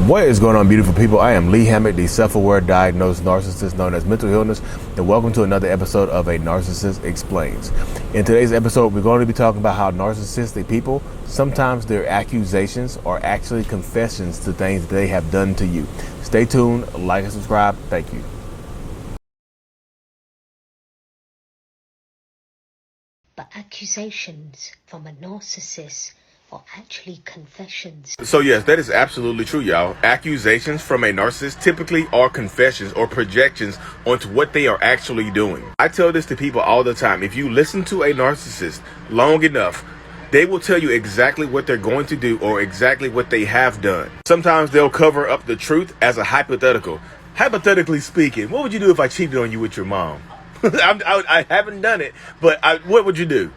What is going on, beautiful people? I am Lee Hammett, the self-aware diagnosed narcissist known as mental illness, and welcome to another episode of A Narcissist Explains. In today's episode, we're going to be talking about how narcissistic people, sometimes their accusations are actually confessions to things that they have done to you. Stay tuned, like and subscribe. Thank you. But accusations from a narcissist are actually confessions. So yes, that is absolutely true, y'all. Accusations from a narcissist typically are confessions or projections onto what they are actually doing. I tell this to people all the time. If you listen to a narcissist long enough, they will tell you exactly what they're going to do or exactly what they have done. Sometimes they'll cover up the truth as a hypothetical. Hypothetically speaking, what would you do if I cheated on you with your mom? I haven't done it, but what would you do?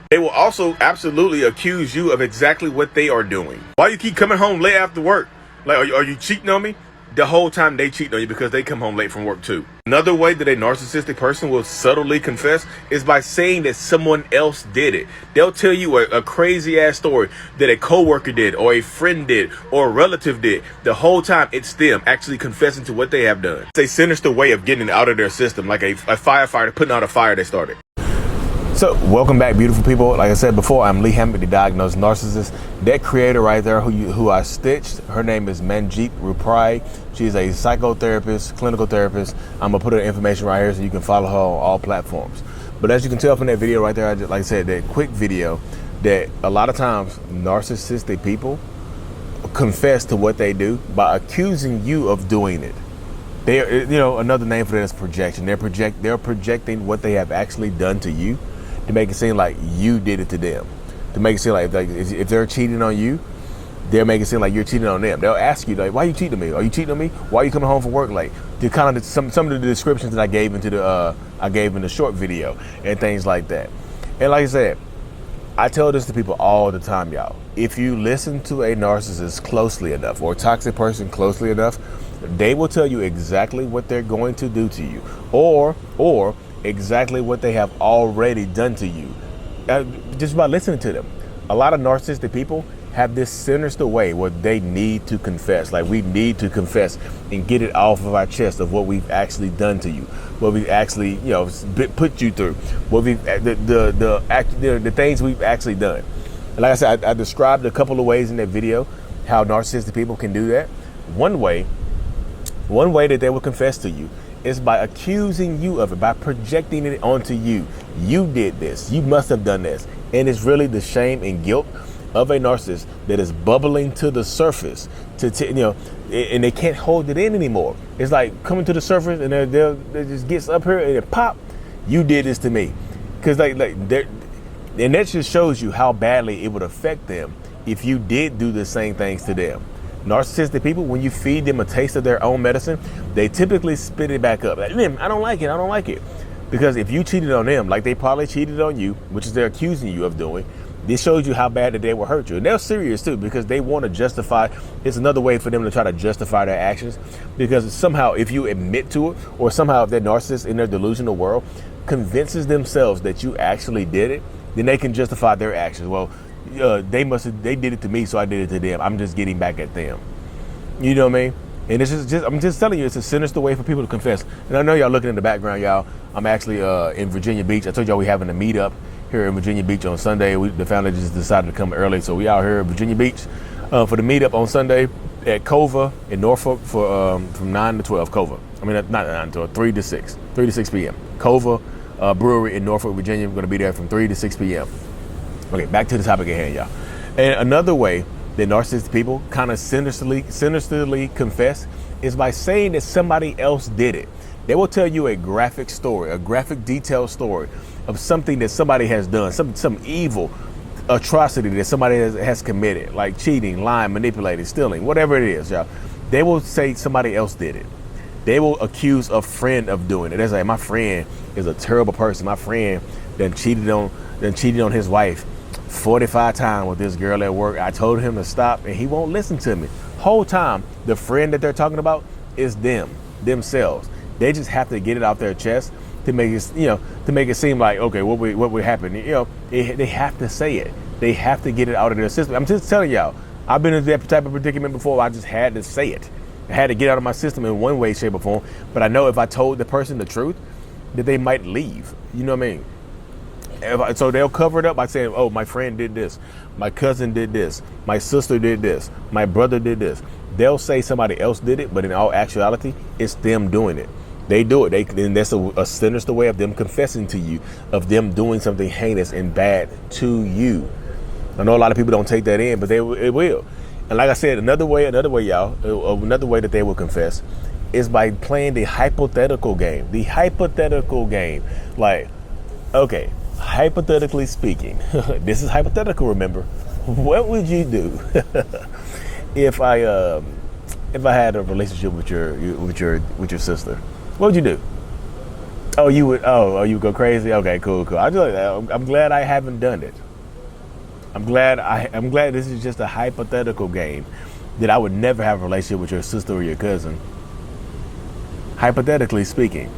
They will also absolutely accuse you of exactly what they are doing. Why you keep coming home late after work? Like, are you cheating on me? The whole time they cheat on you because they come home late from work too. Another way that a narcissistic person will subtly confess is by saying that someone else did it. They'll tell you a crazy ass story that a coworker did or a friend did or a relative did. The whole time it's them actually confessing to what they have done. It's a sinister way of getting it out of their system, like a firefighter putting out a fire they started. So welcome back, beautiful people. Like I said before, I'm Lee Hammett, the diagnosed narcissist. That creator right there who I stitched, her name is Manjeet Ruprai. She's a psychotherapist, clinical therapist. I'm gonna put her information right here so you can follow her on all platforms. But as you can tell from that video right there, like I said, that quick video, that a lot of times narcissistic people confess to what they do by accusing you of doing it. They, another name for that is projection. They're projecting what they have actually done to you, to make it seem like you did it to them, to make it seem like if they're cheating on you, they'll make it seem like you're cheating on them. They'll ask you, like, why are you cheating on me? Are you cheating on me? Why are you coming home from work late? To kind of some of the descriptions that I gave in the short video and things like that. And like I said, I tell this to people all the time, y'all. If you listen to a narcissist closely enough or a toxic person closely enough, they will tell you exactly what they're going to do to you, or exactly what they have already done to you, just by listening to them. A lot of narcissistic people have this sinister way where they need to confess. Like, we need to confess and get it off of our chest of what we've actually done to you, what we've actually, put you through, what we've the things we've actually done. And like I said, I described a couple of ways in that video how narcissistic people can do that. One way that they will confess to you is by accusing you of it, by projecting it onto you. You did this. You must have done this. And it's really the shame and guilt of a narcissist that is bubbling to the surface, and they can't hold it in anymore. It's like coming to the surface, and it just gets up here and it pop. You did this to me, because and that just shows you how badly it would affect them if you did do the same things to them. Narcissistic people, when you feed them a taste of their own medicine, they typically spit it back up. Like, I don't like it. Because if you cheated on them, like they probably cheated on you, which is they're accusing you of doing, this shows you how bad that they will hurt you. And they're serious too, because they want to justify. It's another way for them to try to justify their actions, because somehow if you admit to it, or somehow if that narcissist in their delusional world convinces themselves that you actually did it, then they can justify their actions. Well, they did it to me, so I did it to them. I'm just getting back at them. You know what I mean? And it's just I'm just telling you, it's a sinister way for people to confess. And I know y'all looking in the background, y'all. I'm actually in Virginia Beach. I told y'all we having a meetup here in Virginia Beach on Sunday. The family just decided to come early, so we out here in Virginia Beach for the meetup on Sunday at Cova in Norfolk for from 9 to 12. Cova. I mean, not 9 to 12, 3 to 6 p.m. Cova Brewery in Norfolk, Virginia. We're going to be there from 3 to 6 p.m. Okay, back to the topic at hand, y'all. And another way that narcissistic people kind of sinisterly confess is by saying that somebody else did it. They will tell you a graphic story, a graphic detailed story of something that somebody has done, some evil atrocity that somebody has committed, like cheating, lying, manipulating, stealing, whatever it is, y'all. They will say somebody else did it. They will accuse a friend of doing it. They're like, my friend is a terrible person. My friend done cheated on his wife 45 times with this girl at work. I told him to stop and he won't listen to me. Whole time, the friend that they're talking about is themselves. They just have to get it off their chest to make it seem like, okay, what would happen? They have to say it. They have to get it out of their system. I'm just telling y'all, I've been in that type of predicament before. I just had to say it. I had to get out of my system in one way, shape, or form. But I know if I told the person the truth, that they might leave. You know what I mean? So they'll cover it up by saying, oh, my friend did this. My cousin did this. My sister did this. My brother did this. They'll say somebody else did it, but in all actuality, it's them doing it. They do it. And that's a sinister way of them confessing to you, of them doing something heinous and bad to you. I know a lot of people don't take that in, but it will. And like I said, another way, y'all, another way that they will confess is by playing the hypothetical game. The hypothetical game. Like, okay, hypothetically speaking, this is hypothetical, remember. What would you do if I had a relationship with your sister? What would you do? Oh, you would go crazy? Okay, cool. I'm glad I haven't done it. I'm glad this is just a hypothetical game, that I would never have a relationship with your sister or your cousin. Hypothetically speaking.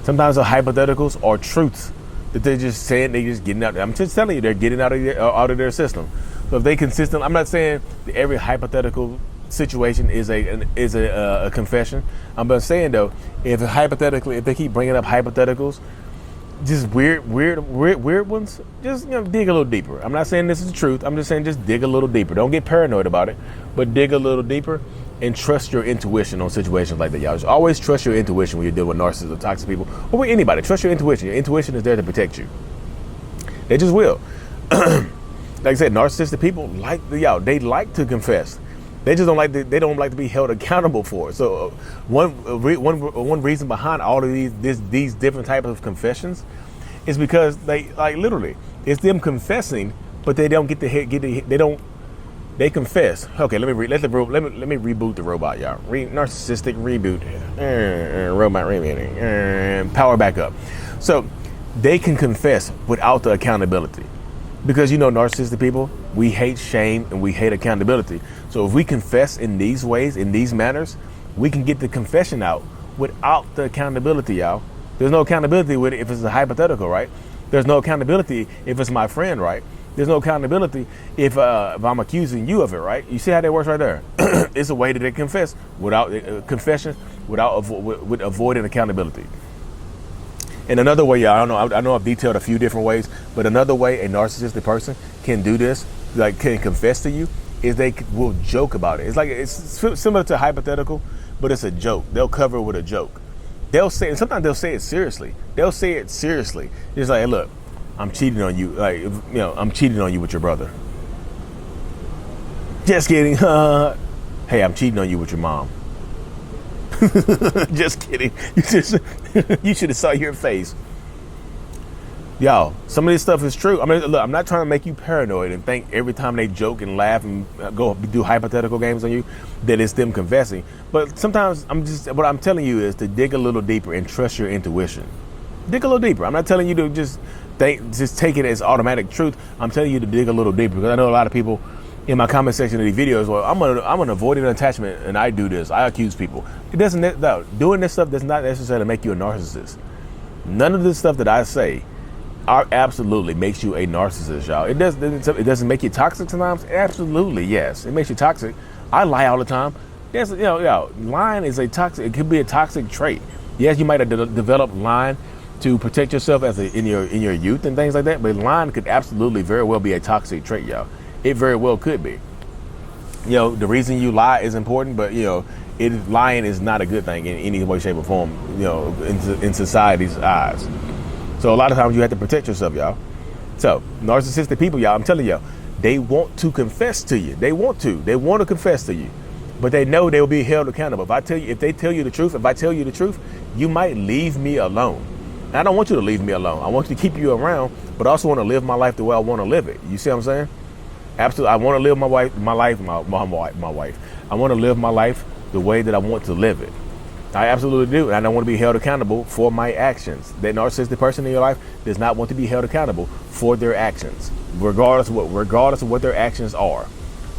Sometimes the hypotheticals are truths that they're just saying, they're just getting out. I'm just telling you, they're getting out of their system. So if they consistent, I'm not saying that every hypothetical situation is a confession. I'm just saying though, if they keep bringing up hypotheticals, just weird ones, just dig a little deeper. I'm not saying this is the truth. I'm just saying just dig a little deeper. Don't get paranoid about it, but dig a little deeper and trust your intuition on situations like that, y'all. Just always trust your intuition when you're dealing with narcissists or toxic people or with anybody. Trust your intuition. Your intuition is there to protect you. They just will. Like I said, narcissistic people they like to confess. They just don't like to be held accountable for it. So one reason behind all of these different types of confessions is because literally it's them confessing, but they don't they confess. Okay, let me reboot the robot, y'all. Narcissistic reboot. Robot rebooting. Power back up. So they can confess without the accountability. Because narcissistic people, we hate shame and we hate accountability. So if we confess in these ways, in these manners, we can get the confession out without the accountability, y'all. There's no accountability with it if it's a hypothetical, right? There's no accountability if it's my friend, right? There's no accountability if I'm accusing you of it, right? You see how that works right there? It's a way that they confess without confession, with avoiding accountability. And another way, y'all, I know I've detailed a few different ways, but another way a narcissistic person can do this, can confess to you, is they will joke about it. It's similar to hypothetical, but it's a joke. They'll cover it with a joke. And sometimes they'll say it seriously. It's like, hey, look, I'm cheating on you. I'm cheating on you with your brother. Just kidding. Hey, I'm cheating on you with your mom. Just kidding. You should have saw your face. Y'all, some of this stuff is true. I mean, look, I'm not trying to make you paranoid and think every time they joke and laugh and go do hypothetical games on you that it's them confessing. But sometimes what I'm telling you is to dig a little deeper and trust your intuition. Dig a little deeper. I'm not telling you to just take it as automatic truth. I'm telling you to dig a little deeper, because I know a lot of people in my comment section of these videos, well, I'm an avoidant attachment and I do this. I accuse people. Doing this stuff does not necessarily make you a narcissist. None of the stuff that I say absolutely makes you a narcissist, y'all. It doesn't make you toxic sometimes. Absolutely, yes. It makes you toxic. I lie all the time. Yes, lying is a toxic. It could be a toxic trait. Yes, you might have developed lying to protect yourself in your youth and things like that. But lying could absolutely very well be a toxic trait, y'all. It very well could be. The reason you lie is important, but lying is not a good thing in any way, shape, or form. In society's eyes. So a lot of times you have to protect yourself, y'all. So narcissistic people, y'all, I'm telling y'all, they want to confess to you. They want to confess to you, but they know they will be held accountable. If they tell you the truth, you might leave me alone. And I don't want you to leave me alone. I want you to keep you around, but I also want to live my life the way I want to live it. You see what I'm saying? Absolutely. I want to live my life. I want to live my life the way that I want to live it. I absolutely do. And I don't want to be held accountable for my actions. That narcissistic person in your life does not want to be held accountable for their actions, regardless of what their actions are.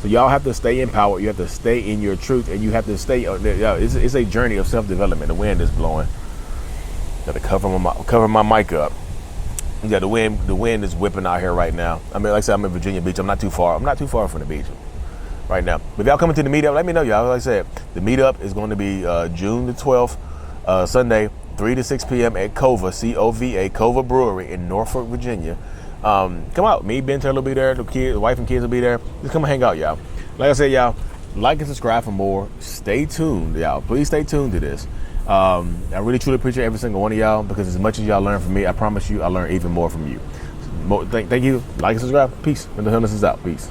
So y'all have to stay in power. You have to stay in your truth, and you have to stay. It's a journey of self-development. The wind is blowing. Got to cover my mic up. Yeah, the wind is whipping out here right now. I mean, like I said, I'm in Virginia Beach. I'm not too far from the beach. right now. But if y'all coming to the meetup, let me know, y'all. Like I said, the meetup is going to be June the 12th, Sunday, 3 to 6 p.m. at Cova, C-O-V-A, Cova Brewery in Norfolk, Virginia. Come out. Me, Ben Taylor will be there. The wife and kids will be there. Just come and hang out, y'all. Like I said, y'all, like and subscribe for more. Stay tuned, y'all. Please stay tuned to this. I really, truly appreciate every single one of y'all, because as much as y'all learn from me, I promise you I learn even more from you. Thank you. Like and subscribe. Peace. And the Narcissist is out. Peace.